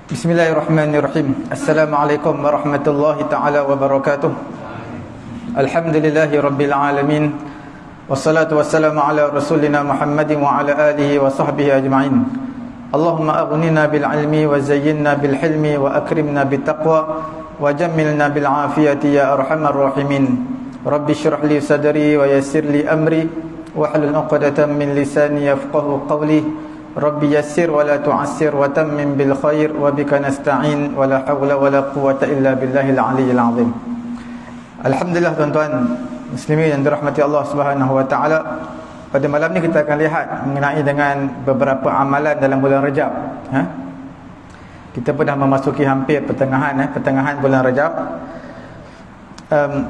Bismillahirrahmanirrahim. Assalamualaikum warahmatullahi ta'ala wabarakatuh. Alhamdulillahi rabbil alamin. Wassalatu wassalamu ala rasulina Muhammadin wa ala alihi wa sahbihi ajma'in. Allahumma aghnina bil ilmi wa zayyinna bil hilmi wa akrimna bit taqwa wa jammilna bil afiyati ya arhamar rahimin. Rabbi shrah li sadri wa yassir li amri wahlul 'uqdatam min lisani yafqahu qawli. Rabbi yassir wa la tu'assir wa tammim bil khair wa bika nasta'in wa la hawla wa la quwwata illa billahil aliyyil azim. Alhamdulillah tuan-tuan muslimin yang dirahmati Allah Subhanahu wa taala. Pada malam ni kita akan lihat mengenai dengan beberapa amalan dalam bulan Rajab. Kita pun dah memasuki hampir pertengahan bulan Rajab.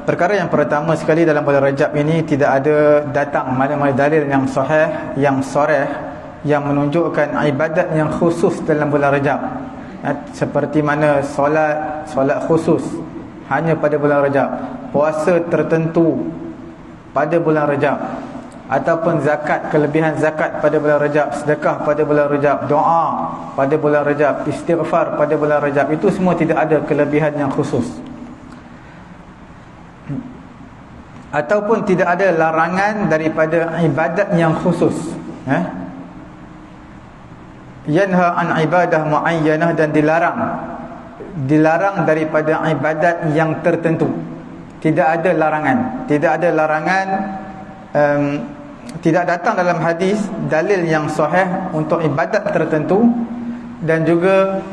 Perkara yang pertama sekali dalam bulan Rajab ini tidak ada datang mana-mana dalil yang sahih, yang soreh, yang menunjukkan ibadat yang khusus dalam bulan Rajab, seperti mana solat khusus hanya pada bulan Rajab, puasa tertentu pada bulan Rajab, ataupun zakat, kelebihan zakat pada bulan Rajab, sedekah pada bulan Rajab, doa pada bulan Rajab, istighfar pada bulan Rajab. Itu semua tidak ada kelebihan yang khusus, ataupun tidak ada larangan daripada ibadat yang khusus. Yanha an ibadah muayyanah, dan dilarang daripada ibadat yang tertentu. Tidak ada larangan, tidak datang dalam hadis dalil yang sahih untuk ibadat tertentu, dan juga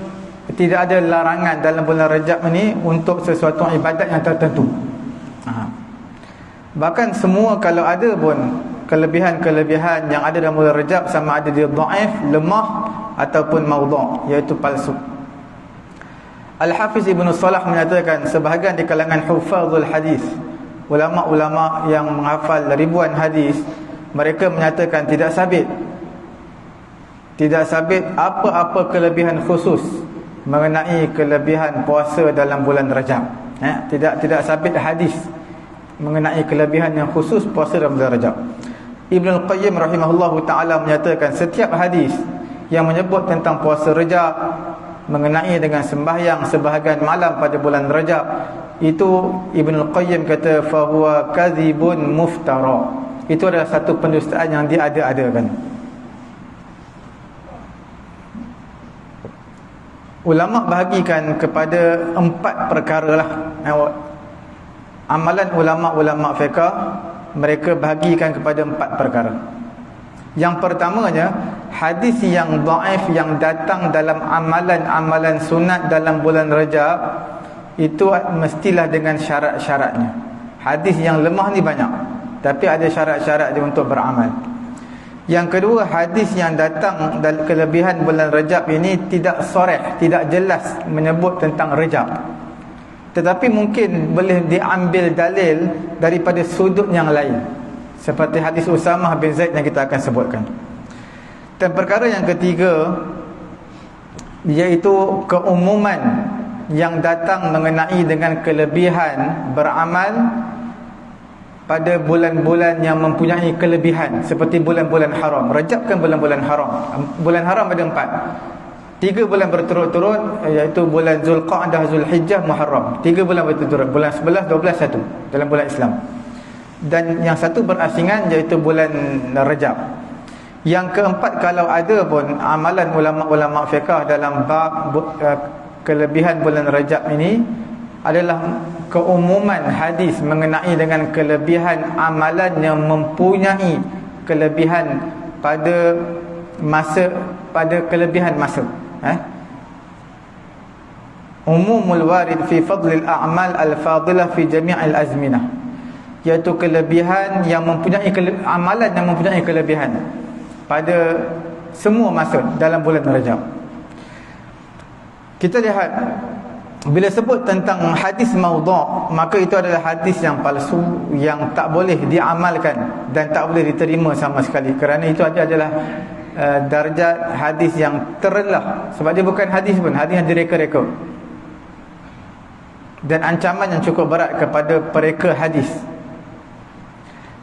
tidak ada larangan dalam bulan Rajab ini untuk sesuatu ibadat yang tertentu. Bahkan semua, kalau ada pun kelebihan-kelebihan yang ada dalam bulan Rajab, sama ada dia dhaif, lemah ataupun maudhu', iaitu palsu. Al-Hafiz Ibn Salah menyatakan, sebahagian di kalangan hufazul hadis, ulama-ulama yang menghafal ribuan hadis, mereka menyatakan tidak sabit apa-apa kelebihan khusus mengenai kelebihan puasa dalam bulan Rajab. Tidak sabit hadis mengenai kelebihan yang khusus puasa dalam bulan Rajab. Ibnul Qayyim rahimahullahu ta'ala menyatakan, setiap hadis yang menyebut tentang puasa Rajab, mengenai dengan sembahyang sebahagian malam pada bulan Rajab, itu Ibnul Qayyim kata fahuwa kadhibun muftara. Itu adalah satu pendustaan yang diada-adakan. Ulama bahagikan kepada 4 perkara lah. Amalan ulama-ulama fiqh, mereka bahagikan kepada 4 perkara. Yang pertamanya, hadis yang dhaif yang datang dalam amalan-amalan sunat dalam bulan Rajab, itu mestilah dengan syarat-syaratnya. Hadis yang lemah ni banyak, tapi ada syarat-syarat dia untuk beramal. Yang kedua, hadis yang datang dalam kelebihan bulan Rajab ini tidak soreh, tidak jelas menyebut tentang Rajab, tetapi mungkin boleh diambil dalil daripada sudut yang lain, seperti hadis Usamah bin Zaid yang kita akan sebutkan. Dan perkara yang ketiga, iaitu keumuman yang datang mengenai dengan kelebihan beramal pada bulan-bulan yang mempunyai kelebihan, seperti bulan-bulan haram. Rajab kan bulan-bulan haram. Bulan haram ada 4, 3 bulan berturut-turut, iaitu bulan Zulqa'dah, Zulhijjah, Muharram. 3 bulan berturut-turut, bulan 11, 12, 1 dalam bulan Islam. Dan yang satu berasingan, iaitu bulan Rajab. Yang keempat, kalau ada pun amalan ulama-ulama fiqh dalam bab kelebihan bulan Rajab ini, adalah keumuman hadis mengenai dengan kelebihan amalan yang mempunyai kelebihan pada kelebihan masa. Umumul warid fi fadlil a'mal al-fadilah fi jami'il azminah, iaitu kelebihan yang mempunyai amalan yang mempunyai kelebihan pada semua masa dalam bulan Rajab. Kita lihat, bila sebut tentang hadis maudhu', maka itu adalah hadis yang palsu, yang tak boleh diamalkan dan tak boleh diterima sama sekali, kerana itu adalah darjat hadis yang terendah, sebab dia bukan hadis pun, hadis yang direka-reka, dan ancaman yang cukup berat kepada pereka hadis.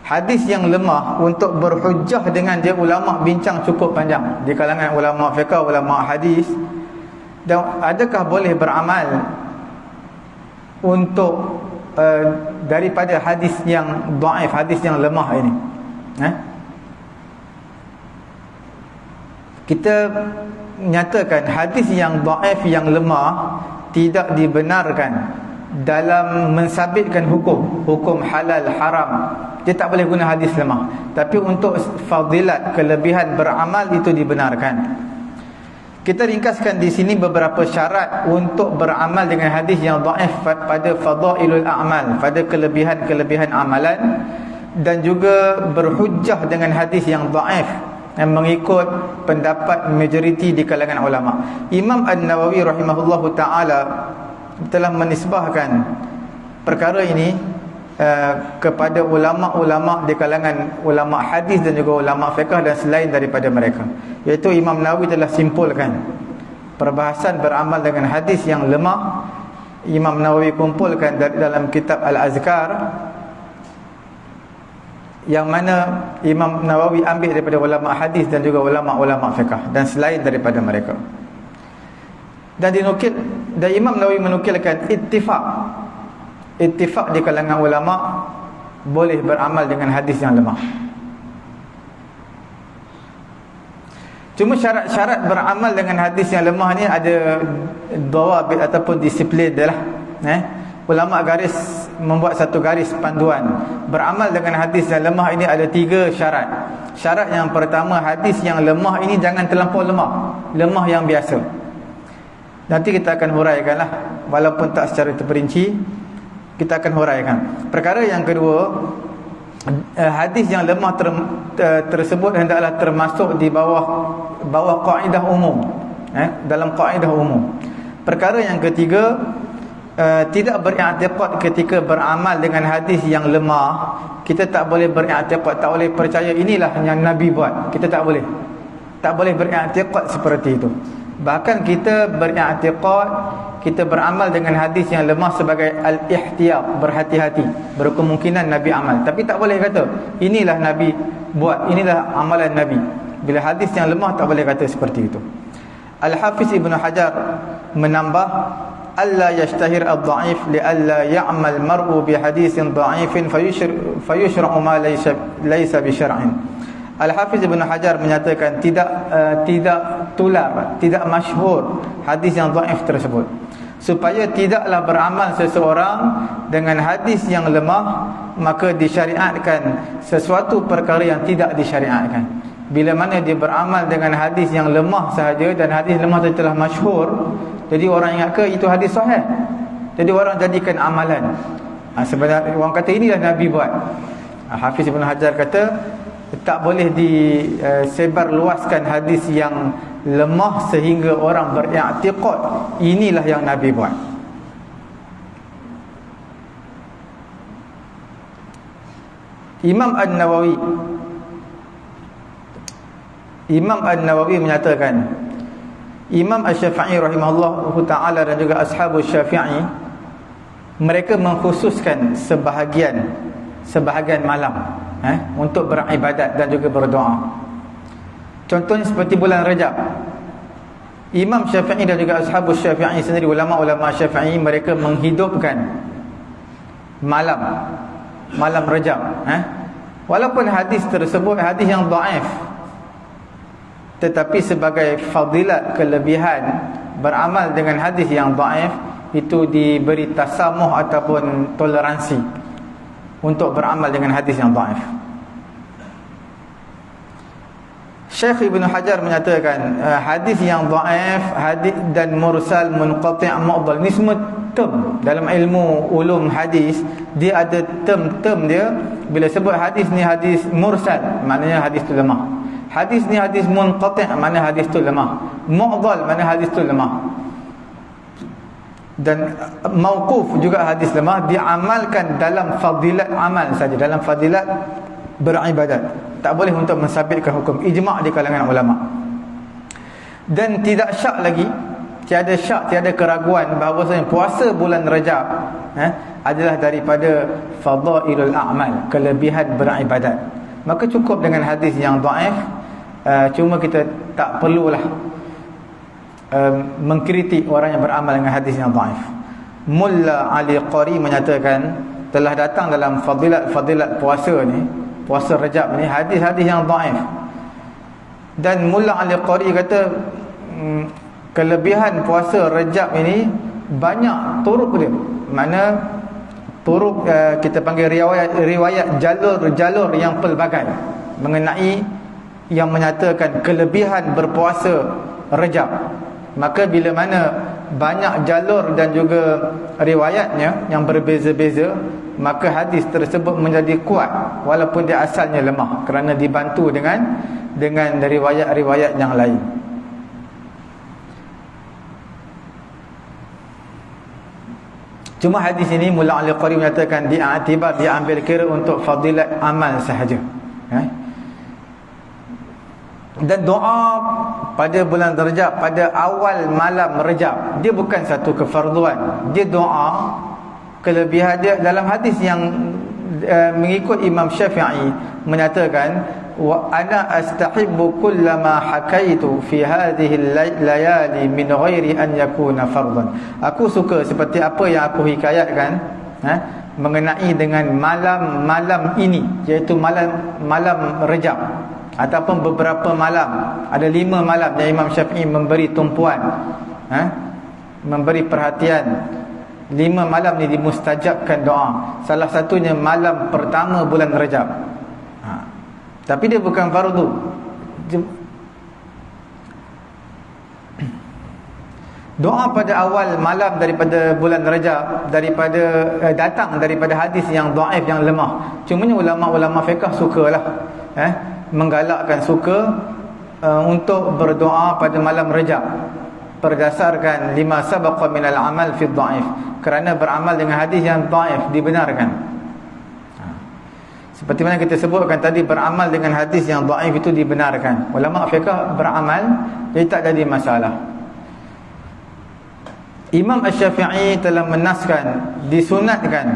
Hadis yang lemah, untuk berhujjah dengan dia, ulama bincang cukup panjang di kalangan ulama fiqh, ulama hadis. Dan adakah boleh beramal untuk daripada hadis yang dhaif, hadis yang lemah ini? Kita nyatakan hadis yang dhaif, yang lemah, tidak dibenarkan dalam mensabitkan hukum halal haram. Dia tak boleh guna hadis lemah. Tapi untuk fadilat, kelebihan beramal, itu dibenarkan. Kita ringkaskan di sini beberapa syarat untuk beramal dengan hadis yang dhaif pada fadailul a'mal, pada kelebihan-kelebihan amalan, dan juga berhujjah dengan hadis yang dhaif yang mengikut pendapat majoriti di kalangan ulama. Imam An-Nawawi rahimahullahu taala telah menisbahkan perkara ini kepada ulama-ulama di kalangan ulama hadis dan juga ulama fiqh dan selain daripada mereka. Iaitu Imam Nawawi telah simpulkan perbahasan beramal dengan hadis yang lemah. Imam Nawawi kumpulkan dalam kitab Al-Azkar, yang mana Imam Nawawi ambil daripada ulama hadis dan juga ulama-ulama fiqh dan selain daripada mereka. Dan Imam Nawawi menukilkan ittifaq di kalangan ulama boleh beramal dengan hadis yang lemah. Cuma syarat-syarat beramal dengan hadis yang lemah ni ada dawabit ataupun disiplin dia lah. Ulama membuat satu garis panduan. Beramal dengan hadis yang lemah ini ada 3 syarat. Syarat yang pertama, hadis yang lemah ini jangan terlampau lemah yang biasa. Nanti kita akan huraikanlah, walaupun tak secara terperinci, kita akan huraikan. Perkara yang kedua, hadis yang lemah tersebut hendaklah termasuk di bawah kaedah umum, dalam kaedah umum. Perkara yang ketiga, tidak beriktikad ketika beramal dengan hadis yang lemah. Kita tak boleh beriktikad, tak boleh percaya inilah yang Nabi buat. Kita tak boleh beriktikad seperti itu. Bahkan kita beriktikad, kita beramal dengan hadis yang lemah sebagai al-ihtiyat, berhati-hati, berkemungkinan Nabi amal. Tapi tak boleh kata inilah Nabi buat, inilah amalan Nabi. Bila hadis yang lemah tak boleh kata seperti itu. Al-Hafiz Ibn Hajar menambah, alla yashtahir ad-dha'if li'alla ya'mal mar'u bihadithin dha'ifin fayushra'u ma laysa bi syar'in. Al-Hafiz Ibn Hajar menyatakan tidak tular, tidak masyhur hadis yang dhaif tersebut, supaya tidaklah beramal seseorang dengan hadis yang lemah, maka disyariatkan sesuatu perkara yang tidak disyariatkan. Bila mana dia beramal dengan hadis yang lemah sahaja, dan hadis lemah itu telah masyhur, jadi orang ingat ke itu hadis sahih, jadi orang jadikan amalan. Sebenarnya orang kata inilah Nabi buat. Hafiz Ibn Hajar kata tak boleh disebar luaskan hadis yang lemah sehingga orang beriktikad inilah yang Nabi buat. Imam An-Nawawi menyatakan, Imam Asy-Syafi'i rahimahullahu ta'ala dan juga ashabus Syafi'i, mereka mengkhususkan sebahagian malam untuk beribadat dan juga berdoa. Contohnya seperti bulan Rajab. Imam Syafi'i dan juga ashabus Syafi'i sendiri, ulama-ulama Syafi'i, mereka menghidupkan malam Rajab. Walaupun hadis tersebut hadis yang dhaif, tetapi sebagai fadilat, kelebihan beramal dengan hadis yang dhaif, itu diberi tasamuh ataupun toleransi untuk beramal dengan hadis yang dhaif. Syekh Ibn Hajar menyatakan hadis yang dhaif, hadis dan mursal, munqati', mu'dhal, ni semua term dalam ilmu ulum hadis. Dia ada term dia. Bila sebut hadis ni hadis mursal, maknanya hadis tu lemah. Hadis ni hadis munqati', maknanya hadis tu lemah. Mu'dhal, maknanya hadis tu lemah. Dan mauquf juga hadis lemah, diamalkan dalam fadilat amal saja, dalam fadilat beribadat. Tak boleh untuk mensabitkan hukum. Ijma' di kalangan ulama. Dan tidak syak lagi, tiada keraguan bahawasanya puasa bulan Rajab adalah daripada fadailul a'mal, kelebihan beribadat. Maka cukup dengan hadis yang dhaif. Cuma kita tak perlulah mengkritik orang yang beramal dengan hadis yang dhaif. Mulla Ali Qari menyatakan telah datang dalam fadilat puasa ni, puasa Rajab ni, hadis-hadis yang dhaif. Dan Mulla Ali Qari kata kelebihan puasa Rajab ini banyak turuk dia. Mana turuk kita panggil riwayat jalur-jalur yang pelbagai mengenai yang menyatakan kelebihan berpuasa Rajab. Maka bila mana banyak jalur dan juga riwayatnya yang berbeza-beza, maka hadis tersebut menjadi kuat walaupun dia asalnya lemah, kerana dibantu dengan riwayat-riwayat yang lain. Cuma hadis ini Mullah Al-Qari menyatakan diambil kira untuk fadilat amal sahaja. Dan doa pada bulan Rajab, pada awal malam Rajab, dia bukan satu kefarduan. Dia doa, kelebihan dia dalam hadis yang mengikut Imam Syafi'i menyatakan, wa ana astahibbu kullama hakaitu fi hadhihi layali min ghairi an yakuna fardhan. Aku suka seperti apa yang aku hikayatkan mengenai dengan malam ini, iaitu malam Rajab, ataupun beberapa malam. Ada 5 malam yang Imam Syafi'i memberi tumpuan, memberi perhatian. 5 malam ni dimustajabkan doa. Salah satunya malam pertama bulan Rajab. Tapi dia bukan fardu. Doa pada awal malam daripada bulan Rajab datang daripada hadis yang dhaif, yang lemah. Cumanya ulama-ulama fiqh sukalah menggalakkan, suka untuk berdoa pada malam Rajab berdasarkan lima sabaqa minal amal fi dhaif, kerana beramal dengan hadis yang dhaif dibenarkan. Seperti mana kita sebutkan tadi, beramal dengan hadis yang dhaif itu dibenarkan. Ulama fiqh beramal, jadi tak jadi masalah. Imam Asy-Syafi'i telah menaskan, disunatkan,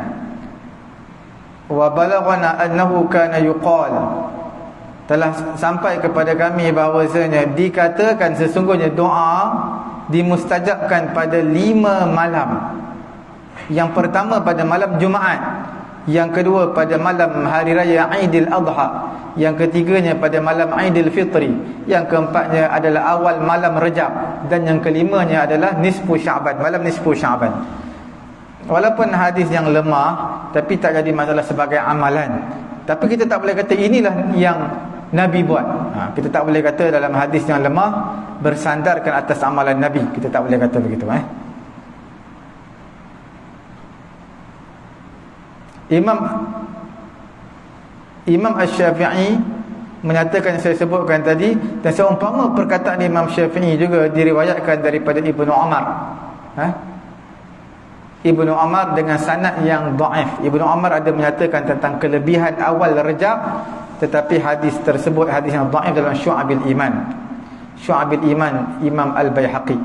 wa balaghana annahu kana yuqal, telah sampai kepada kami bahawasanya dikatakan sesungguhnya doa dimustajabkan pada 5 malam. Yang pertama pada malam Jumaat, yang kedua pada malam hari raya Aidil Adha, yang ketiganya pada malam Aidil Fitri, yang keempatnya adalah awal malam Rajab, dan yang kelimanya adalah nisfu Sya'ban, malam nisfu Sya'ban. Walaupun hadis yang lemah, tapi tak jadi masalah sebagai amalan. Tapi kita tak boleh kata inilah yang Nabi buat. Kita tak boleh kata dalam hadis yang lemah bersandarkan atas amalan Nabi. Kita tak boleh kata begitu. Imam Asy-Syafi'i menyatakan, saya sebutkan tadi, dan seumpama perkataan Imam Syafi'i juga diriwayatkan daripada Ibnu Umar. Ibnu Umar dengan sanad yang dhaif. Ibnu Umar ada menyatakan tentang kelebihan awal Rajab, tetapi hadis tersebut hadis yang dhaif dalam Syu'abil Iman. Syu'abil Iman Imam Al-Baihaqi.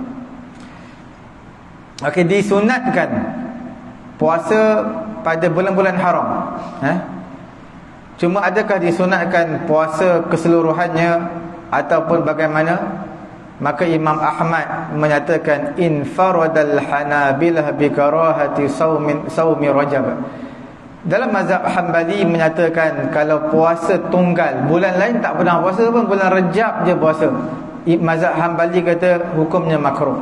Okey, disunatkan puasa pada bulan-bulan haram. Cuma adakah disunatkan puasa keseluruhannya ataupun bagaimana? Maka Imam Ahmad menyatakan infaradal hanabilah bi karahati saumi Rajab. Dalam mazhab Hanbali menyatakan kalau puasa tunggal, bulan lain tak pernah puasa pun, bulan Rajab je puasa. Mazhab Hanbali kata hukumnya makruh.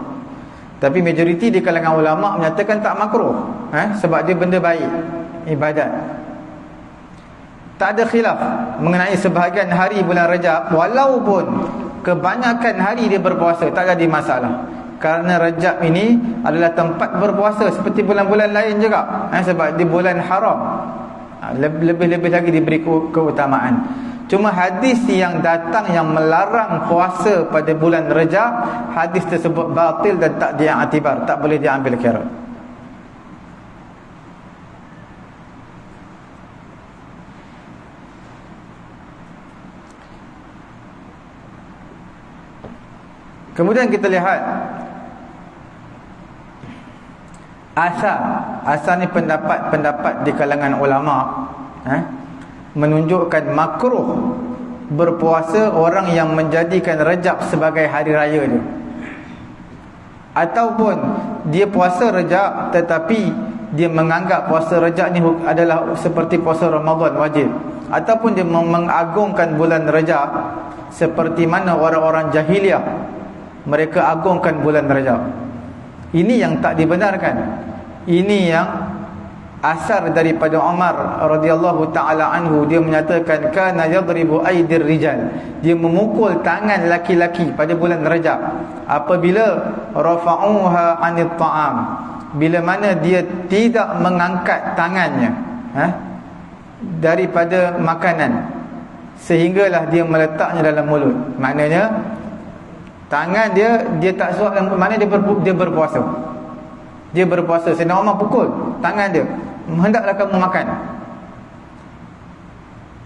Tapi majoriti di kalangan ulama menyatakan tak makruh, sebab dia benda baik, ibadat. Tak ada khilaf mengenai sebahagian hari bulan Rajab, walaupun kebanyakan hari dia berpuasa, tak ada masalah. Kerana Rajab ini adalah tempat berpuasa seperti bulan-bulan lain juga, sebab di bulan haram, lebih-lebih lagi diberi keutamaan. Cuma hadis yang datang yang melarang puasa pada bulan Rajab, hadis tersebut batil dan tak diiktibar, tak boleh diambil kira. Kemudian kita lihat asal ni pendapat di kalangan ulama menunjukkan makruh berpuasa orang yang menjadikan Rajab sebagai hari raya dia. ataupun dia puasa Rejab tetapi dia menganggap puasa Rejab ni adalah seperti puasa Ramadan wajib, ataupun dia mengagungkan bulan Rejab seperti mana orang-orang jahiliah mereka agungkan bulan Rajab. Ini yang tak dibenarkan. Ini yang asar daripada Umar radhiyallahu taala anhu, dia menyatakan kana yadribu aidir rijal, dia memukul tangan laki-laki pada bulan Rajab apabila rafa'uha 'anil ta'am, bila mana dia tidak mengangkat tangannya daripada makanan sehinggalah dia meletaknya dalam mulut. Maknanya tangan dia tak suap dalam, mana dia berpuasa. Dia berpuasa, Sayyidina Umar pukul tangan dia, hendaklah kamu makan.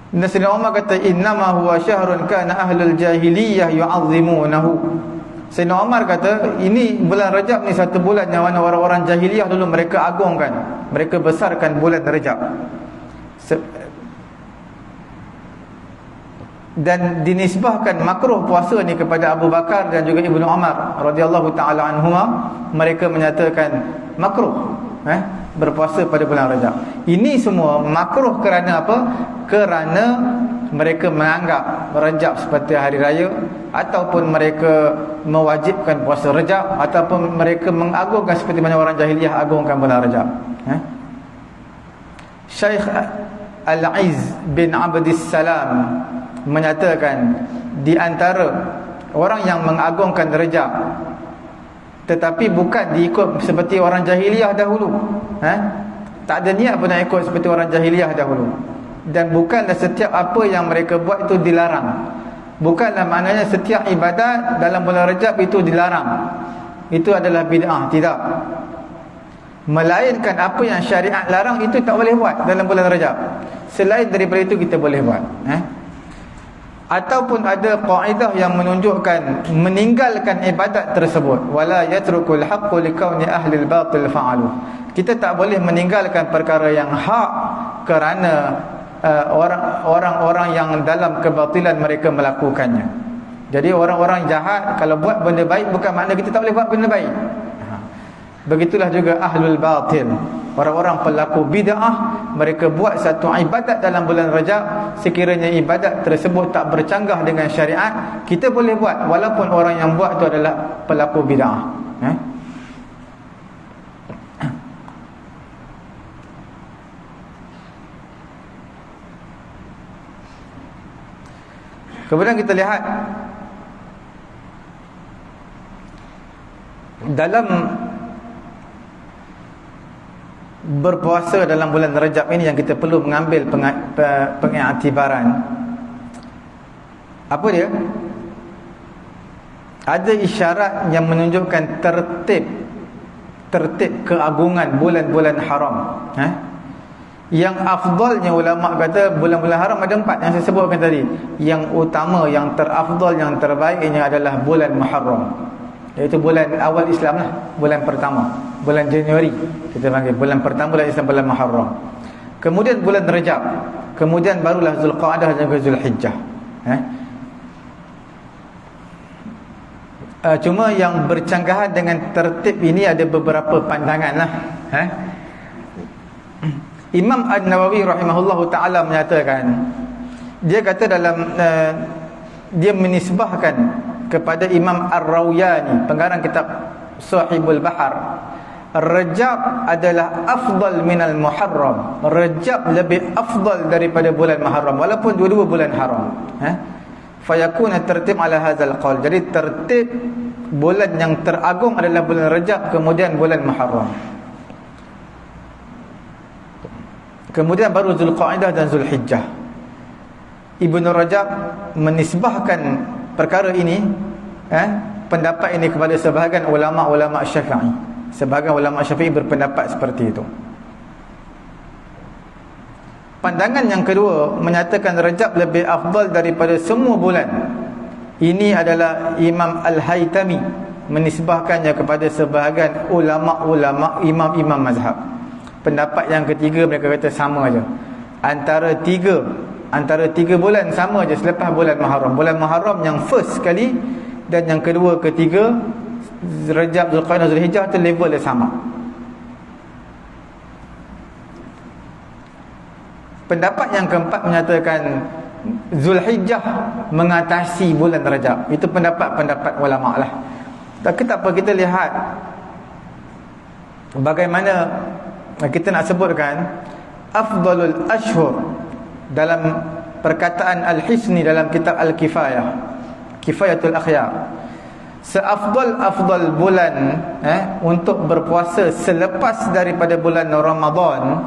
Dan Sayyidina Umar kata innama huwa syahrun kana ahlul jahiliyah yu'azzimunahu. Sayyidina Umar kata ini bulan Rajab ni satu bulan yang mana orang-orang jahiliyah dulu mereka agungkan, mereka besarkan bulan Rajab. Dan dinisbahkan makruh puasa ni kepada Abu Bakar dan juga Ibnu Umar radhiyallahu taala anhuma. Mereka menyatakan makruh berpuasa pada bulan Rajab. Ini semua makruh kerana apa? Kerana mereka menganggap Rajab seperti hari raya, ataupun mereka mewajibkan puasa Rajab, ataupun mereka mengagungkan seperti mana orang jahiliah agungkan bulan Rajab. Syekh Al-Izz bin Abdis Salam menyatakan di antara orang yang mengagungkan Rajab tetapi bukan diikut seperti orang jahiliah dahulu, tak ada niat pun nak ikut seperti orang jahiliah dahulu, dan bukanlah setiap apa yang mereka buat itu dilarang. Bukanlah maknanya setiap ibadat dalam bulan Rajab itu dilarang, itu adalah bid'ah, tidak. Melainkan apa yang syariat larang itu tak boleh buat dalam bulan Rajab. Selain daripada itu kita boleh buat. Ataupun ada kaedah yang menunjukkan meninggalkan ibadat tersebut, wala yatrukul haqqu likauni ahli al-batil fa'alu. Kita tak boleh meninggalkan perkara yang hak kerana orang-orang yang dalam kebatilan mereka melakukannya. Jadi orang-orang jahat kalau buat benda baik bukan makna kita tak boleh buat benda baik. Begitulah juga ahlul batil, orang-orang pelaku bid'ah, mereka buat satu ibadat dalam bulan Rajab, sekiranya ibadat tersebut tak bercanggah dengan syariat, kita boleh buat walaupun orang yang buat itu adalah pelaku bid'ah. Kemudian kita lihat dalam berpuasa dalam bulan Rajab ini yang kita perlu mengambil pengiktibaran. Apa dia? Ada isyarat yang menunjukkan tertib keagungan bulan-bulan haram. Yang afdalnya ulama kata bulan-bulan haram ada 4 yang saya sebutkan tadi. Yang utama, yang terafdal, yang terbaiknya adalah bulan Muharram, iaitu bulan awal Islam lah, bulan pertama, bulan Januari kita panggil bulan pertama bulan Islam, bulan Muharram. Kemudian bulan Rajab, kemudian barulah Zulqa'dah dan juga Zulhijjah. Cuma yang bercanggahan dengan tertib ini ada beberapa pandangan lah. Imam An-Nawawi rahimahullahu ta'ala menyatakan, dia kata dalam dia menisbahkan kepada Imam Ar-Rawiyani, pengarang kitab Sahibul Bahar, Rajab adalah afdal minal Muharram. Rajab lebih afdal daripada bulan Muharram walaupun dua-dua bulan haram. Fayakuna tertib ala hadzal qaul. Jadi tertib bulan yang teragung adalah bulan Rajab, kemudian bulan Muharram, kemudian baru Zulqa'dah dan Zulhijjah. Ibnu Rajab menisbahkan perkara ini, pendapat ini kepada sebahagian ulama-ulama Syafi'i. Sebahagian ulama Syafi'i berpendapat seperti itu. Pandangan yang kedua menyatakan Rajab lebih afdal daripada semua bulan. Ini adalah Imam Al-Haytami menisbahkannya kepada sebahagian ulama-ulama, imam-imam mazhab. Pendapat yang ketiga mereka kata sama aja. Antara tiga bulan sama aja selepas bulan Muharram. Bulan Muharram yang first sekali, dan yang kedua, ketiga Rajab, Zulqa'dah, Zulhijjah tu level dia sama. Pendapat yang keempat menyatakan Zulhijjah mengatasi bulan Rajab. Itu pendapat-pendapat ulama lah. Tak apa, kita lihat bagaimana kita nak sebutkan afdalul ashhur dalam perkataan Al-Hisni dalam kitab Al-Kifayah, Kifayatul Akhyar. Seafdal bulan untuk berpuasa selepas daripada bulan Ramadan,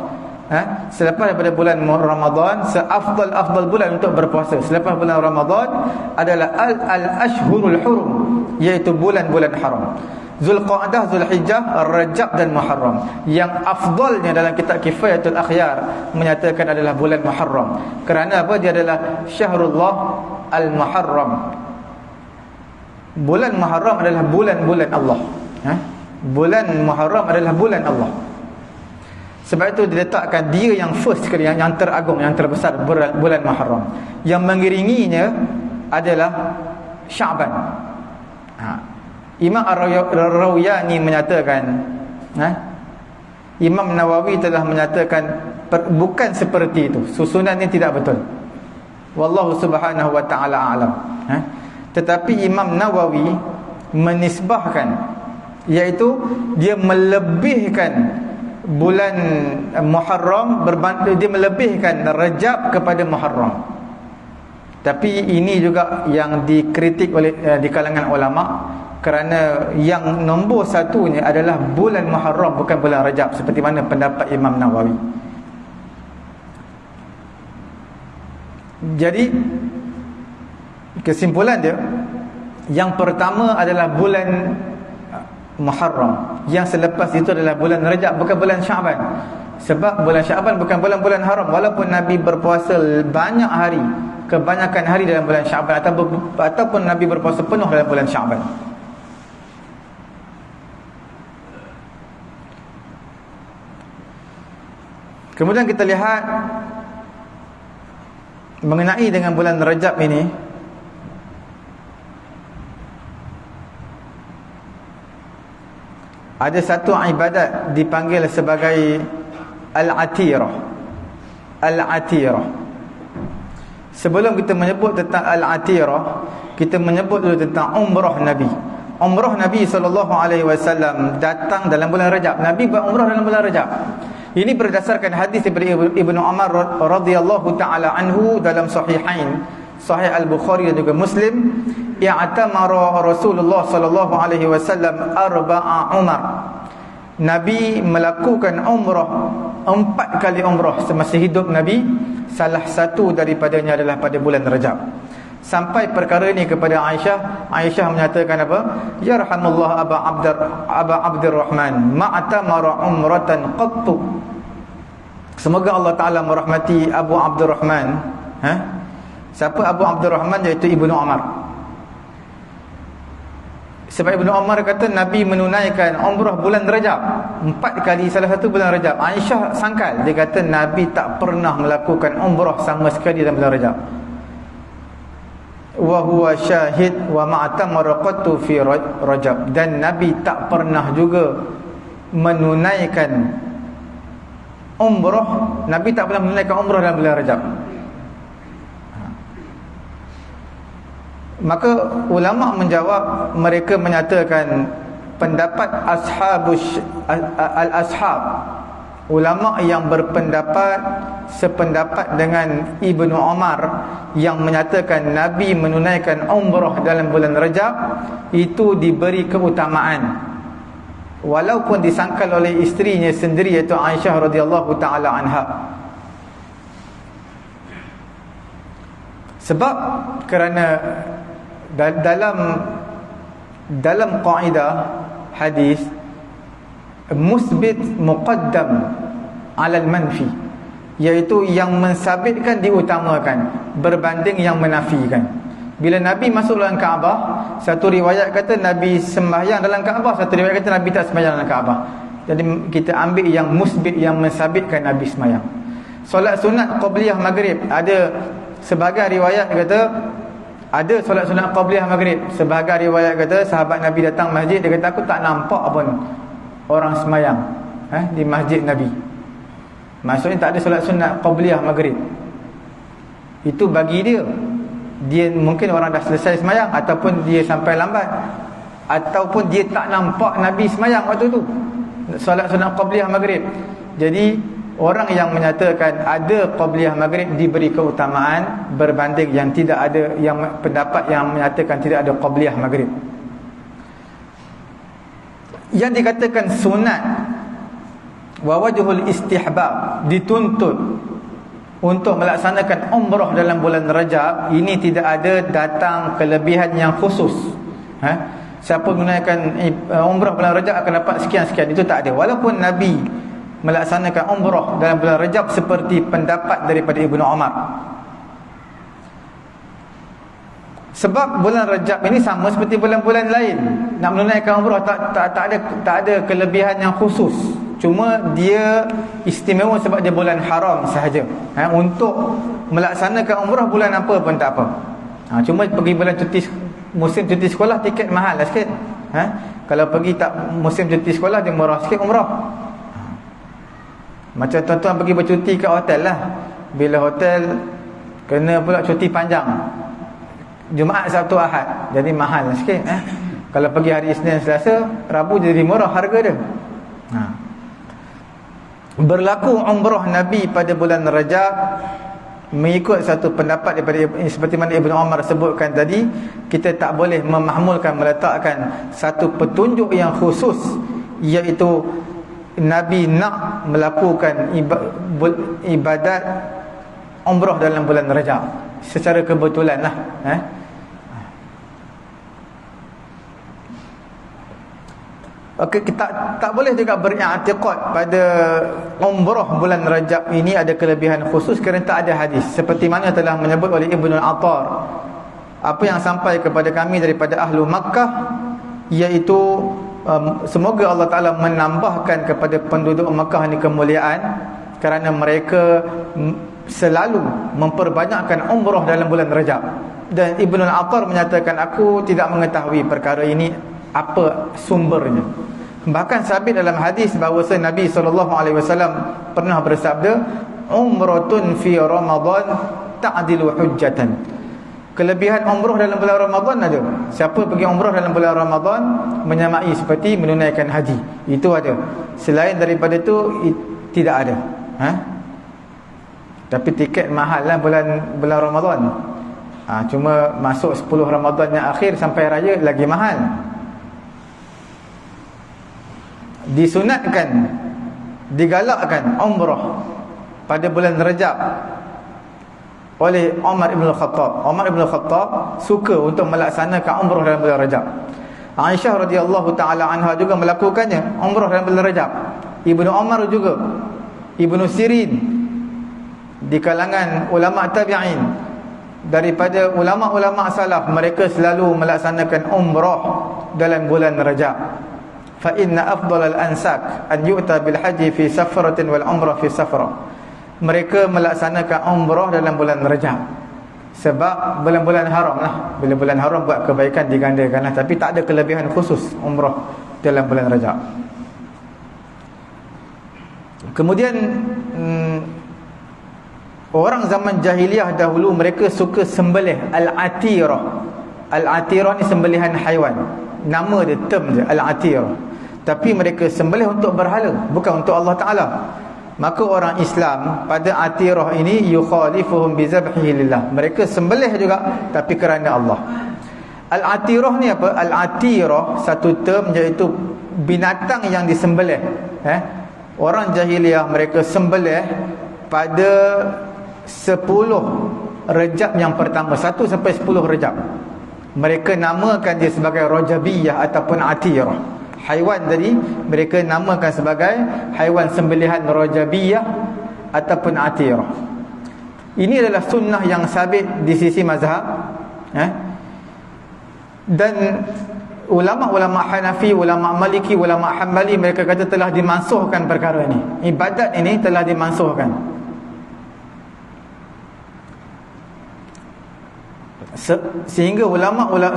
selepas daripada bulan Ramadan, seafdal bulan untuk berpuasa selepas bulan Ramadan adalah al-ashhurul hurum, iaitu bulan-bulan haram. Zulqa'dah, Zulhijjah, Rajab dan Muharram. Yang afdalnya dalam kitab Kifayatul Akhyar menyatakan adalah bulan Muharram. Kerana apa? Dia adalah Syahrullah Al-Muharram. Bulan Muharram adalah bulan-bulan Allah. Bulan Muharram adalah bulan Allah. Sebab itu diletakkan dia yang first sekali, yang teragung, yang terbesar, bulan Muharram. Yang mengiringinya adalah Sya'ban. Imam Ar-Rawiyani menyatakan, Imam Nawawi telah menyatakan bukan seperti itu. Susunan ini tidak betul. Wallahu subhanahu wa ta'ala a'lam. Tetapi Imam Nawawi menisbahkan, iaitu dia melebihkan bulan Muharram dia melebihkan Rajab kepada Muharram. Tapi ini juga yang dikritik oleh di kalangan ulama, kerana yang nombor satunya adalah bulan Muharram, bukan bulan Rajab, seperti mana pendapat Imam Nawawi. Jadi kesimpulan dia, yang pertama adalah bulan Muharram, yang selepas itu adalah bulan Rajab, bukan bulan Sya'ban. Sebab bulan Sya'ban bukan bulan-bulan haram, walaupun Nabi berpuasa banyak hari, kebanyakan hari dalam bulan Sya'ban, ataupun Nabi berpuasa penuh dalam bulan Sya'ban. Kemudian kita lihat mengenai dengan bulan Rajab ini, ada satu ibadat dipanggil sebagai Al-Atirah. Al-Atirah. Sebelum kita menyebut tentang Al-Atirah, kita menyebut dulu tentang umrah Nabi. Umrah Nabi SAW datang dalam bulan Rajab. Nabi berumrah dalam bulan Rajab. Ini berdasarkan hadis daripada Ibnu Umar radhiyallahu taala anhu dalam sahihain, Sahih Al-Bukhari dan juga Muslim. I'tamara Rasulullah sallallahu alaihi wasallam arba'a umar. Nabi melakukan umrah 4 kali umrah semasa hidup Nabi. Salah satu daripadanya adalah pada bulan Rajab. Sampai perkara ini kepada Aisyah. Aisyah menyatakan apa? Ya rahamullah Aba Abdurrahman, ma'tamara umratan qattu. Semoga Allah Ta'ala merahmati Abu Abdurrahman. Siapa Abu Abdurrahman? Iaitu Ibnu Umar. Sebab Ibnu Umar kata Nabi menunaikan umrah bulan Rajab 4 kali, salah satu bulan Rajab. Aisyah sangkal, dia kata Nabi tak pernah melakukan umrah sama sekali dalam bulan Rajab. Wa huwa syahid wa ma'tamara qattu fi Rajab. Dan Nabi tak pernah juga menunaikan umrah, Nabi tak pernah menunaikan umrah dalam bulan Rajab. Maka ulama menjawab, mereka menyatakan pendapat al-ashab, ulama yang berpendapat sependapat dengan Ibnu Umar yang menyatakan Nabi menunaikan umrah dalam bulan Rajab, itu diberi keutamaan, walaupun disangkal oleh isterinya sendiri, iaitu Aisyah radhiyallahu taala anha. Sebab kerana dalam kaedah hadis, musbit muqaddam alal manfi, iaitu yang mensabitkan diutamakan berbanding yang menafikan. Bila Nabi masuk dalam Kaabah, satu riwayat kata Nabi sembahyang dalam Kaabah, satu riwayat kata Nabi tak sembahyang dalam Kaabah. Jadi kita ambil yang musbit, yang mensabitkan Nabi sembahyang. Solat sunat qabliyah maghrib, ada sebagai riwayat kata Ada solat sunat qabliyah maghrib. Sebahagian riwayat kata sahabat Nabi datang masjid, dia kata aku tak nampak pun orang semayang di masjid Nabi. Maksudnya tak ada solat sunat qabliyah maghrib. Itu bagi dia mungkin orang dah selesai semayang, ataupun dia sampai lambat, ataupun dia tak nampak Nabi semayang waktu tu solat sunat qabliyah maghrib. Jadi orang yang menyatakan ada qabliyah maghrib diberi keutamaan berbanding yang tidak ada, yang pendapat yang menyatakan tidak ada qabliyah maghrib. Yang dikatakan sunat wa wajhul istihbab, dituntut untuk melaksanakan umrah dalam bulan Rajab, ini tidak ada datang kelebihan yang khusus. Siapa gunakan umrah bulan Rajab akan dapat sekian-sekian, itu tak ada. Walaupun Nabi melaksanakan umrah dalam bulan Rajab seperti pendapat daripada Ibnu Umar. Sebab bulan Rajab ini sama seperti bulan-bulan lain, nak menunaikan umrah tak ada kelebihan yang khusus. Cuma dia istimewa sebab dia bulan haram sahaja. Untuk melaksanakan umrah bulan apa pun tak apa. Cuma pergi bulan cuti, musim cuti sekolah, tiket mahal lah sikit. Kalau pergi tak musim cuti sekolah, dia murah sikit umrah. Macam tuan-tuan pergi bercuti kat hotel lah, bila hotel kena pula cuti panjang, Jumaat, Sabtu, Ahad, jadi mahal sikit. Kalau pergi hari Isnin, Selasa, Rabu, jadi murah harga dia. Berlaku umrah Nabi pada bulan Rajab mengikut satu pendapat daripada, seperti mana Ibnu Umar sebutkan tadi, kita tak boleh memahmulkan, meletakkan satu petunjuk yang khusus, iaitu Nabi nak melakukan ibadat umrah dalam bulan Rajab secara kebetulan lah. Kita tak boleh juga beriktikad pada umrah bulan Rajab ini ada kelebihan khusus kerana tak ada hadis, seperti mana telah menyebut oleh Ibnu Attar. Apa yang sampai kepada kami daripada ahlu Makkah, iaitu semoga Allah Ta'ala menambahkan kepada penduduk Makkah ini kemuliaan, kerana mereka selalu memperbanyakkan umrah dalam bulan Rajab. Dan Ibnu Attar menyatakan, aku tidak mengetahui perkara ini apa sumbernya. Bahkan sabit dalam hadis bahawa Nabi SAW pernah bersabda, umratun fi Ramadan ta'dilu hujjatan. Kelebihan umrah dalam bulan Ramadan ada. Siapa pergi umrah dalam bulan Ramadan menyamai seperti menunaikan haji. Itu ada. Selain daripada itu tidak ada. Tapi tiket mahal lah bulan Ramadan. Cuma masuk 10 Ramadan yang akhir sampai raya lagi mahal. Disunatkan, digalakkan umrah pada bulan Rajab oleh Umar Ibn Khattab. Umar Ibn Khattab suka untuk melaksanakan umrah dalam bulan Rajab. Aisyah radhiyallahu taala anha juga melakukannya, umrah dalam bulan Rajab. Ibnu Umar juga, Ibnu Sirin, di kalangan ulama tabi'in, daripada ulama-ulama salaf, mereka selalu melaksanakan umrah dalam bulan Rajab. Fa inna afdalal ansak an yu'ta bil haji fi safratin wal umrah fi safrah. Mereka melaksanakan umrah dalam bulan Rajab sebab bulan-bulan haram lah. Bila bulan haram buat kebaikan digandakan lah. Tapi tak ada kelebihan khusus umrah dalam bulan Rajab. Kemudian orang zaman jahiliah dahulu mereka suka sembelih al-atirah. Al-atirah ni sembelihan haiwan. Nama dia, term dia, al-atirah. Tapi mereka sembelih untuk berhala, bukan untuk Allah Ta'ala. Maka orang Islam pada atirah ini yukhalifuhum bizabhihi lillah. Mereka sembelih juga tapi kerana Allah. Al-atirah ni apa? Al-atirah satu term, iaitu binatang yang disembelih. Orang jahiliah mereka sembelih pada 10 Rejab yang pertama, 1 sampai 10 Rejab. Mereka namakan dia sebagai Rajabiyah ataupun atirah. Haiwan tadi mereka namakan sebagai haiwan sembelihan Rajabiyah ataupun atirah. Ini adalah sunnah yang sabit di sisi mazhab. Dan ulama-ulama Hanafi, ulama Maliki, ulama Hanbali, mereka kata telah dimansuhkan perkara ini. Ibadat ini telah dimansuhkan. Sehingga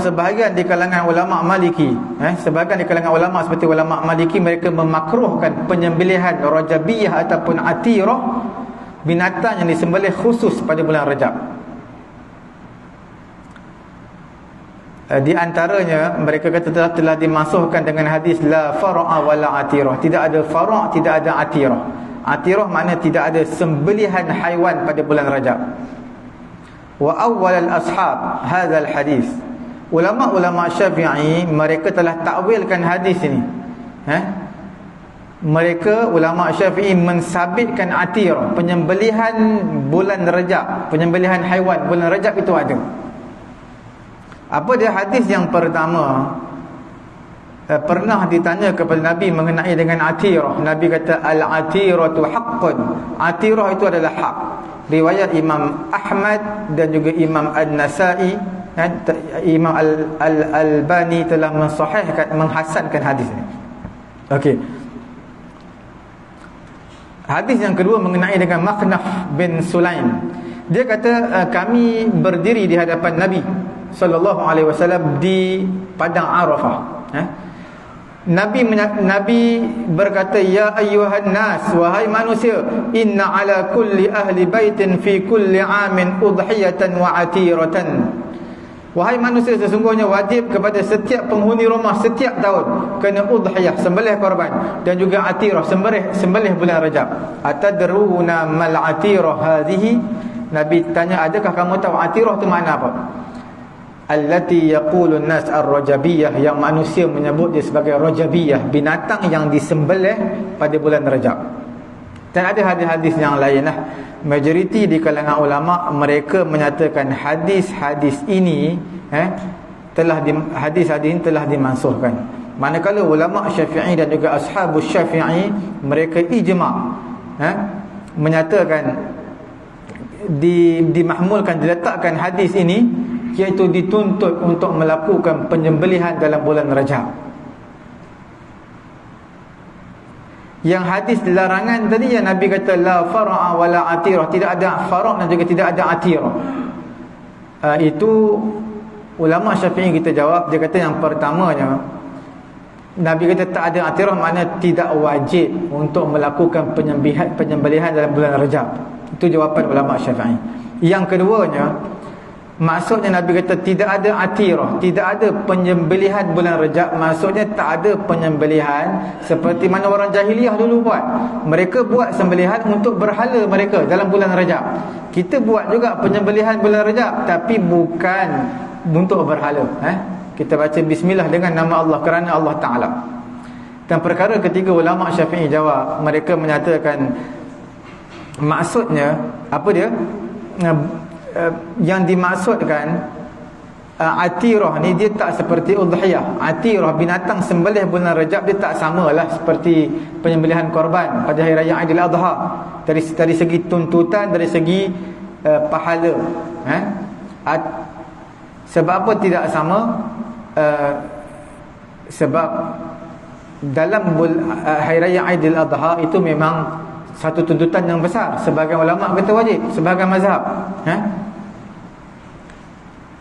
sebahagian di kalangan ulama Maliki, sebahagian di kalangan ulama seperti ulama Maliki, mereka memakruhkan penyembelihan rajabiyah ataupun atirah, binatang yang disembelih khusus pada bulan Rajab. Di antaranya mereka kata telah dimasukkan dengan hadis la fara'a wala atirah. Tidak ada fara', tidak ada atirah. Atirah makna tidak ada sembelihan haiwan pada bulan Rajab. Wa awwal al-ashab hadzal hadis. Ulama-ulama Syafi'i mereka telah takwilkan hadis ini. Mereka ulama Syafi'i mensabitkan atirah, penyembelihan bulan Rajab, penyembelihan haiwan bulan Rajab itu ada. Apa dia hadis yang pertama? Pernah ditanya kepada Nabi mengenai dengan atirah. Nabi kata al-atiratu haqqun. Atirah itu adalah hak. Riwayat Imam Ahmad dan juga Imam An-Nasa'i, Imam Al-Albani telah menghasankan hadis ini. Okey. Hadis yang kedua mengenai dengan Makhnaf bin Sulaim. Dia kata kami berdiri di hadapan Nabi sallallahu alaihi wasallam di padang Arafah. Nabi berkata, ya ayyuhan nas, wahai manusia, inna ala kulli ahli baitin fi kulli amin udhiyatan wa atiratan. Wahai manusia, sesungguhnya wajib kepada setiap penghuni rumah setiap tahun kena udhiyah, sembelih korban, dan juga atirah, sembelih bulan Rajab. Atadruna mal atirah hadhihi? Nabi tanya, adakah kamu tahu atirah itu makna apa? Allati yaqulun nas ar-rajabiyah, yang manusia menyebut dia sebagai rajabiyah, binatang yang disembelih pada bulan Rajab. Dan ada hadis-hadis yang lain lah. Majoriti di kalangan ulama mereka menyatakan hadis-hadis ini hadis-hadis ini telah dimansuhkan. Manakala ulama Syafi'i dan juga ashabus Syafi'i mereka ijma' menyatakan dimahmulkan, diletakkan hadis ini, iaitu dituntut untuk melakukan penyembelihan dalam bulan Rajab. Yang hadis larangan tadi yang Nabi kata la fara'a wala atirah, tidak ada fara' dan juga tidak ada atirah, itu ulama Syafi'i kita jawab, dia kata yang pertamanya Nabi kata tak ada atirah makna tidak wajib untuk melakukan penyembelihan dalam bulan Rajab. Itu jawapan ulama Syafi'i. Yang keduanya, maksudnya Nabi kata tidak ada atirah, tidak ada penyembelihan bulan Rajab, maksudnya tak ada penyembelihan seperti mana orang jahiliah dulu buat. Mereka buat sembelihan untuk berhala mereka dalam bulan Rajab. Kita buat juga penyembelihan bulan Rajab, tapi bukan untuk berhala. Kita baca bismillah dengan nama Allah, kerana Allah Ta'ala. Dan perkara ketiga ulama Syafi'i jawab, mereka menyatakan maksudnya apa dia? Yang dimaksudkan atirah ni dia tak seperti udhiyah. Atirah, binatang sembelih bulan Rajab, dia tak samalah seperti penyembelihan korban pada hari raya Aidil Adha. Dari segi tuntutan, dari segi pahala. Sebab apa tidak sama? Sebab dalam hari raya Aidil Adha itu memang satu tuntutan yang besar. Sebahagian ulama kata wajib, sebahagian mazhab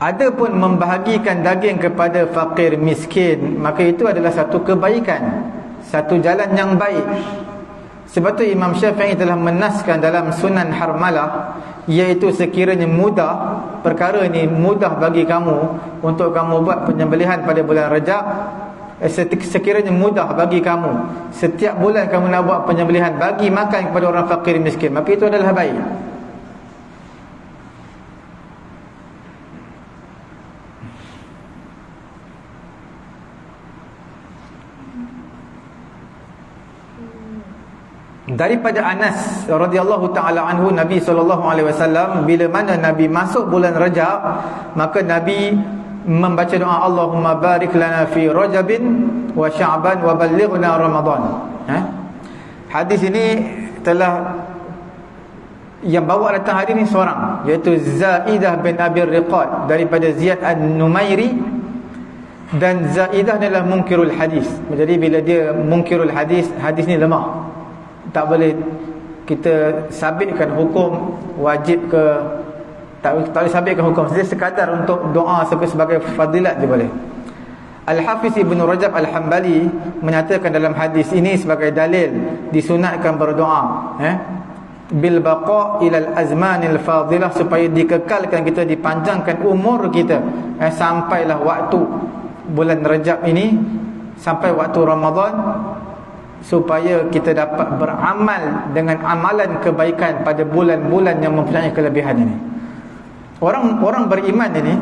ada pun membahagikan daging kepada fakir miskin, maka itu adalah satu kebaikan, satu jalan yang baik. Sebab itu Imam Syafi'i telah menaskan dalam Sunan Harmalah, iaitu sekiranya mudah, perkara ini mudah bagi kamu untuk kamu buat penyembelihan pada bulan Rajab, sekiranya mudah bagi kamu setiap bulan kamu nak buat penyembelihan, bagi makan kepada orang fakir miskin, maka itu adalah baik. Daripada Anas radhiyallahu taala anhu, Nabi SAW bila mana Nabi masuk bulan Rajab, maka Nabi membaca doa, Allahumma barik lana fi Rajabin wa Sya'ban wa ballighna Ramadan. Hadis ini telah yang bawa datang hadis ini seorang, iaitu Zaidah bin Abi Riqad daripada Ziyad An-Numairi. Dan Zaidah adalah munkirul hadis. Jadi bila dia munkirul hadis, hadis ni lemah, tak boleh kita sabitkan hukum wajib ke Tak boleh sabitkan hukum. Dia sekadar untuk doa sebagai fadilat je boleh. Al-Hafiz Ibn Rajab Al-Hambali menyatakan dalam hadis ini sebagai dalil disunatkan berdoa bil baqa' ila al-azmanil fadilah, supaya dikekalkan kita, dipanjangkan umur kita sampailah waktu bulan Rajab ini, sampai waktu Ramadan, supaya kita dapat beramal dengan amalan kebaikan pada bulan-bulan yang mempunyai kelebihan ini. Orang beriman ini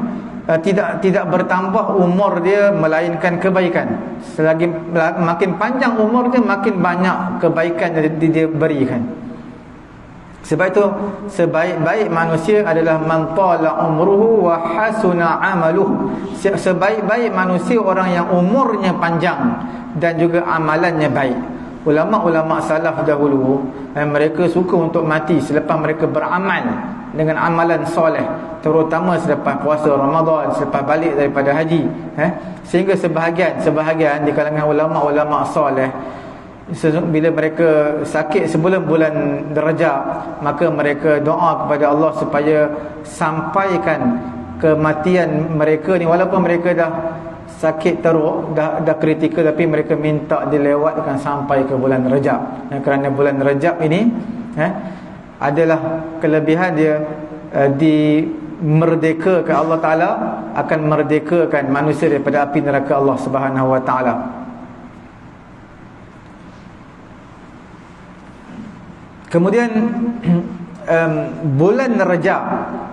tidak bertambah umur dia melainkan kebaikan. Selagi makin panjang umur dia, makin banyak kebaikan yang dia berikan. Sebab itu sebaik-baik manusia adalah man tala umruhu wa hasuna amaluhu. Sebaik-baik manusia orang yang umurnya panjang dan juga amalannya baik. Ulama-ulama salaf dahulu mereka suka untuk mati selepas mereka beramal dengan amalan soleh, terutama selepas puasa Ramadan, selepas balik daripada haji. Sehingga sebahagian di kalangan ulama-ulama soleh, bila mereka sakit sebelum bulan Rajab, maka mereka doa kepada Allah supaya sampaikan kematian mereka ni, walaupun mereka dah sakit teruk, dah kritikal, tapi mereka minta dilewatkan sampai ke bulan Rajab. Kerana bulan Rajab ini adalah kelebihan dia, dimerdekakan Allah Ta'ala, akan merdekakan manusia daripada api neraka Allah Subhanahu Wa Ta'ala. Kemudian bulan Rajab,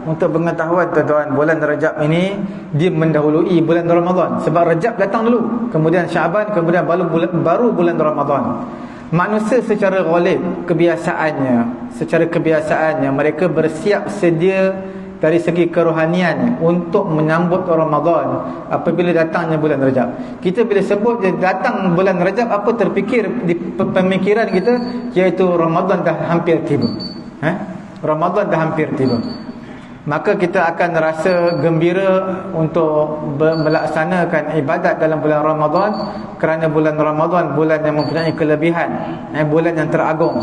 untuk pengetahuan tuan-tuan, bulan Rajab ini dia mendahului bulan Ramadan. Sebab Rajab datang dulu, kemudian Syaban, kemudian baru bulan Ramadan. Manusia secara ghalib, secara kebiasaannya mereka bersiap sedia dari segi kerohanian untuk menyambut Ramadan apabila datangnya bulan Rajab. Kita bila sebut datang bulan Rajab, apa terfikir di pemikiran kita? Iaitu Ramadan dah hampir tiba. Ramadan dah hampir tiba. Maka kita akan rasa gembira untuk melaksanakan ibadat dalam bulan Ramadan, kerana bulan Ramadan bulan yang mempunyai kelebihan, bulan yang teragung.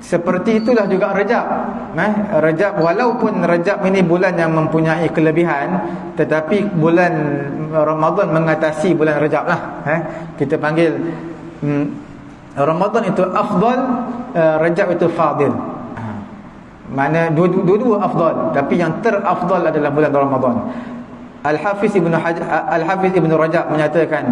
Seperti itulah juga Rajab. Rajab, walaupun Rajab ini bulan yang mempunyai kelebihan, tetapi bulan Ramadan mengatasi bulan Rajab lah. Kita panggil Ramadan itu afdal, Rajab itu fadil. Mana dua-dua afdal, tapi yang terafdal adalah bulan Ramadan. Al-Hafiz Ibn Rajab menyatakan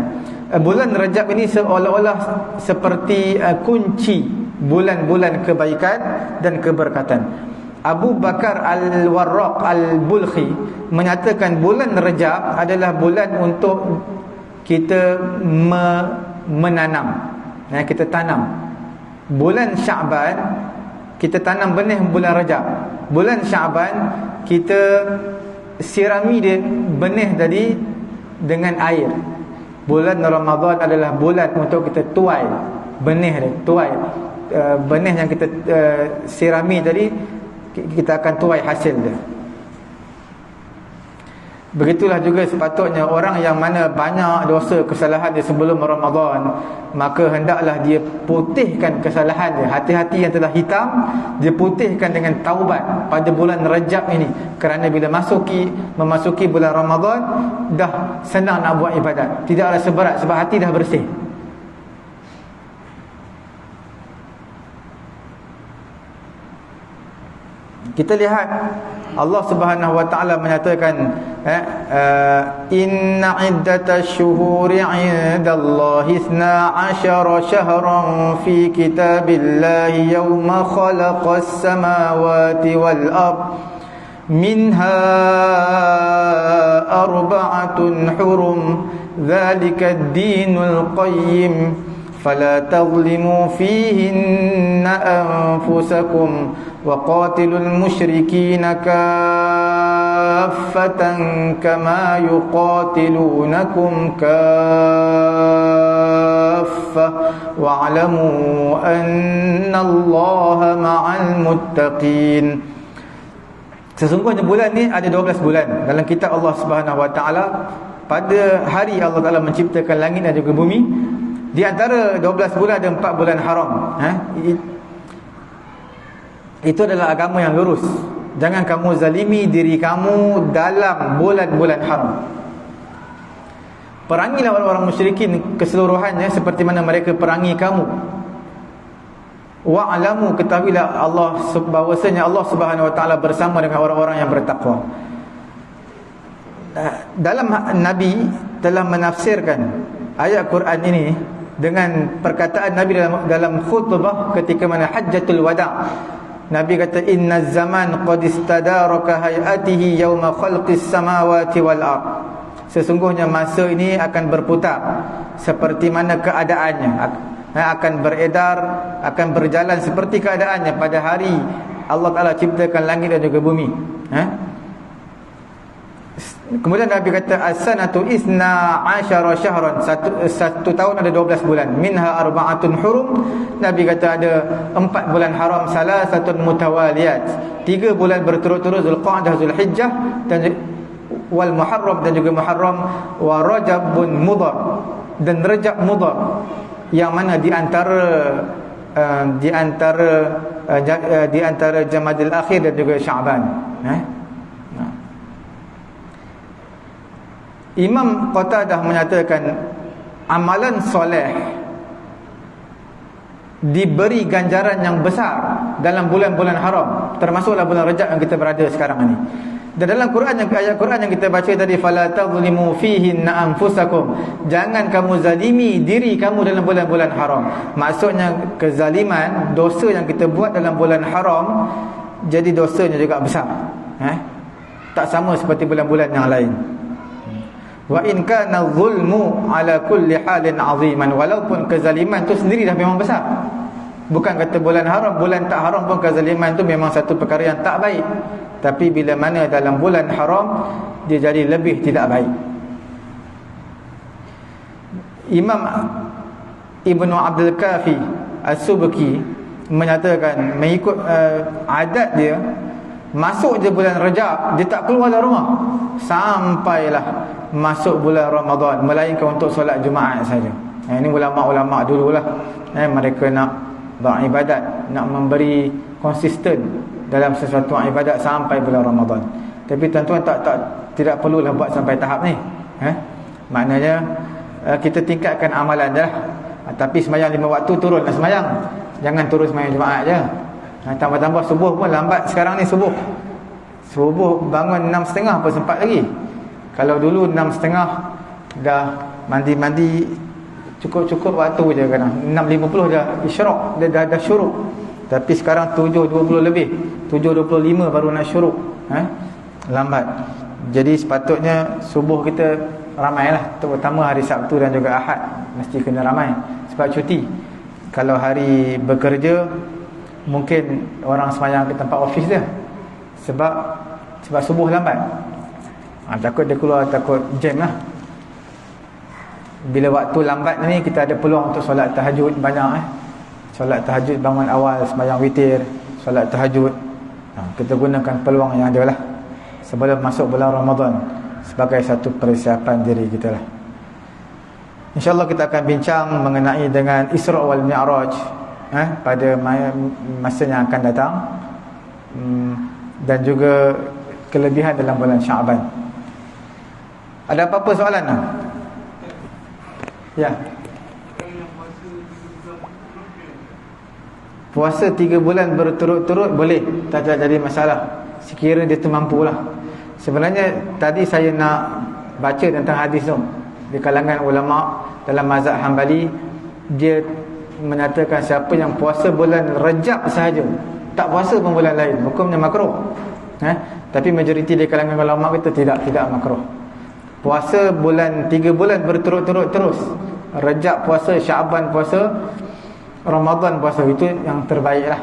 bulan Rajab ini seolah-olah seperti kunci bulan-bulan kebaikan dan keberkatan. Abu Bakar Al-Warraq Al-Bulkhi menyatakan bulan Rajab adalah bulan untuk kita menanam. Kita tanam. Bulan Syaban kita tanam benih bulan Rajab. Bulan Syaban kita sirami dia benih tadi dengan air. Bulan Ramadan adalah bulan untuk kita tuai benih dia, tuai benih yang kita sirami tadi, kita akan tuai hasil dia. Begitulah juga sepatutnya orang yang mana banyak dosa kesalahan dia sebelum Ramadan, maka hendaklah dia putihkan kesalahan dia. Hati-hati yang telah hitam, dia putihkan dengan taubat pada bulan Rajab ini. Kerana bila memasuki bulan Ramadan, dah senang nak buat ibadat, tidak rasa berat sebab hati dah bersih. Kita lihat Allah Subhanahu wa taala menyatakan inna iddatash shuhuri 'indallahi 12 shahran fi kitabillahi yawma khalaqas samawati wal ard minha arba'atun hurum dhalika ad-dinul qayyim فلا تظلموا فيهن أنفسكم وقاتلوا المشركين كافة كما يقاتلونكم كافة واعلموا أن الله مع المتقين. Sesungguhnya bulan ni ada 12 bulan dalam kitab Allah Subhanahu wa taala. Pada hari Allah Taala menciptakan langit dan juga bumi, di antara 12 bulan ada 4 bulan haram. Itu adalah agama yang lurus. Jangan kamu zalimi diri kamu dalam bulan-bulan haram. Perangilah orang-orang musyrikin keseluruhannya seperti mana mereka perangi kamu. Wa'lamu, ketahuilah Allah bahwasanya Allah Subhanahu wa taala bersama dengan orang-orang yang bertakwa. Dalam Nabi telah menafsirkan ayat Quran ini dengan perkataan Nabi dalam khutbah ketika mana Hajjatul Wada'. Nabi kata, inna zaman qad istadaraka hayatihi yawma khalqis samawati wal ard. Sesungguhnya masa ini akan berputar seperti mana keadaannya, akan beredar, akan berjalan seperti keadaannya pada hari Allah Ta'ala ciptakan langit dan juga bumi. Kemudian Nabi kata, as-sanatu isna asyara syahran, satu tahun ada 12 bulan. Minha arba'atun hurum, Nabi kata ada 4 bulan haram, salasatun mutawaliyat, 3 bulan berturut-turut, Zulqa'dah, Zulhijjah dan wal Muharram dan juga Muharram, wa Rajabun Mudhar dan Rajab Mudhar, yang mana di antara Jamadil Akhir dan juga Sya'ban. Imam Qatadah menyatakan amalan soleh diberi ganjaran yang besar dalam bulan-bulan haram, termasuklah bulan Rajab yang kita berada sekarang ini. Dan dalam Quran, ayat Quran yang kita baca tadi, fala tadhlimu fihinna anfusakum, jangan kamu zalimi diri kamu dalam bulan-bulan haram. Maksudnya kezaliman, dosa yang kita buat dalam bulan haram, jadi dosanya juga besar. Tak sama seperti bulan-bulan yang lain. Wa in kana zulmu ala kulli halin aziman, walaupun kezaliman tu sendiri dah memang besar. Bukan kata bulan haram, bulan tak haram pun kezaliman tu memang satu perkara yang tak baik. Tapi bila mana dalam bulan haram, dia jadi lebih tidak baik. Imam Ibnu Abdul Kafi As-Subki menyatakan, mengikut adat dia, masuk je bulan Rajab, dia tak keluar dari rumah sampailah masuk bulan Ramadan, melainkan untuk solat Jumaat saja. Ini ulama-ulama dululah, mereka nak beribadat, nak memberi konsisten dalam sesuatu ibadat sampai bulan Ramadan. Tapi tuan-tuan tidak perlulah buat sampai tahap ni. Maknanya kita tingkatkan amalan dah. Tapi sembahyang 5 waktu turunlah sembahyang. Jangan turun sembahyang Jumaat je. Tambah-tambah subuh pun lambat sekarang ni. Subuh bangun 6.30 pun sempat lagi. Kalau dulu 6.30 dah mandi-mandi, cukup waktu je kan. 6.50 dah isyraq, dah syuruk. Tapi sekarang 7.20 lebih, 7.25 baru nak syuruk. Lambat. Jadi sepatutnya subuh kita ramailah, terutama hari Sabtu dan juga Ahad mesti kena ramai sebab cuti. Kalau hari bekerja mungkin orang sembahyang ke tempat office dia, sebab subuh lambat. Takut dia keluar, takut jam lah. Bila waktu lambat ni kita ada peluang untuk solat tahajud banyak. Solat tahajud, bangun awal, sembahyang witir, solat tahajud. Kita gunakan peluang yang ada lah sebelum masuk bulan Ramadan sebagai satu persiapan diri kita lah. InsyaAllah kita akan bincang mengenai dengan Isra' wal Mi'raj pada masa yang akan datang, dan juga kelebihan dalam bulan Sya'ban. Ada apa-apa soalan? Ya. Puasa 3 bulan berturut-turut boleh, tak jadi masalah sekiranya dia tu mampulah. Sebenarnya tadi saya nak baca tentang hadis tu. Di kalangan ulama dalam mazhab Hanbali, dia menyatakan siapa yang puasa bulan Rajab sahaja, tak puasa pun bulan lain, hukumnya makruh. Tapi majoriti di kalangan ulama kata tidak makruh. Puasa 3 bulan berturut-turut terus. Rajab puasa, Sya'ban puasa, Ramadan puasa, itu yang terbaik lah.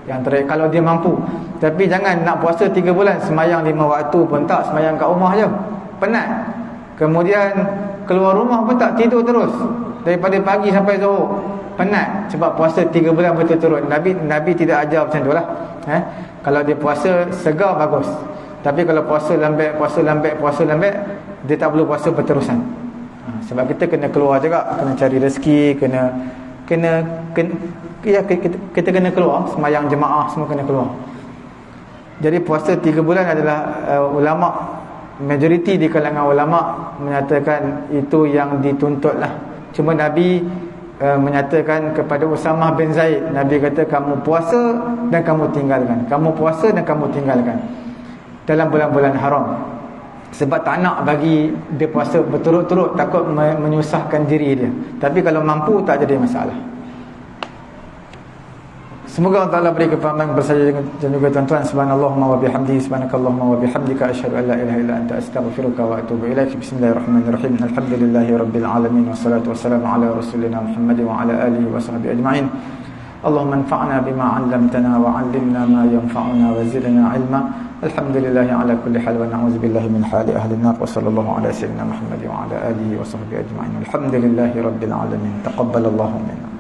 Yang terbaik kalau dia mampu. Tapi jangan nak puasa 3 bulan, semayang 5 waktu pun tak, semayang kat rumah je, penat. Kemudian keluar rumah pun tak, tidur terus daripada pagi sampai zuhur, penat. Sebab puasa 3 bulan berturut-turut. Nabi tidak ajar macam tu lah. Kalau dia puasa segar bagus. Tapi kalau puasa lambat, dia tak perlu puasa berterusan. Sebab kita kena keluar juga, kena cari rezeki, kita kena keluar, sembahyang jemaah semua kena keluar. Jadi puasa 3 bulan adalah ulama, majoriti di kalangan ulama menyatakan itu yang dituntutlah. Cuma Nabi menyatakan kepada Usamah bin Zaid, Nabi kata kamu puasa dan kamu tinggalkan, kamu puasa dan kamu tinggalkan dalam bulan-bulan haram. Sebab tak nak bagi dia puasa berturut-turut, takut menyusahkan diri dia. Tapi kalau mampu tak jadi masalah. Semoga Allah Ta'ala beri kefahaman bersama dan juga tuan-tuan. Subhanallahumma wa bihamdihi, subhanakallahumma wa bihamdika, asyhadu an la ilaha illa anta, astaghfiruka wa atubu ilaik. Bismillahirrahmanirrahim. Alhamdulillahi rabbil alamin, wassalatu wassalamu ala rasulina Muhammad wa ala alihi wa sahbihi ajma'in. Allahumma anfa'na bima 'allamtana wa 'allimna ma yanfa'una wa zidna 'ilma. Alhamdulillahi ala kulli hal wa na'udzu billahi min hali ahli an-nar. Wa sallallahu ala sayyidina Muhammad wa ala alihi wa sahbihi ajma'in. Alhamdulillahi rabbil alamin. Taqabbalallahu minna.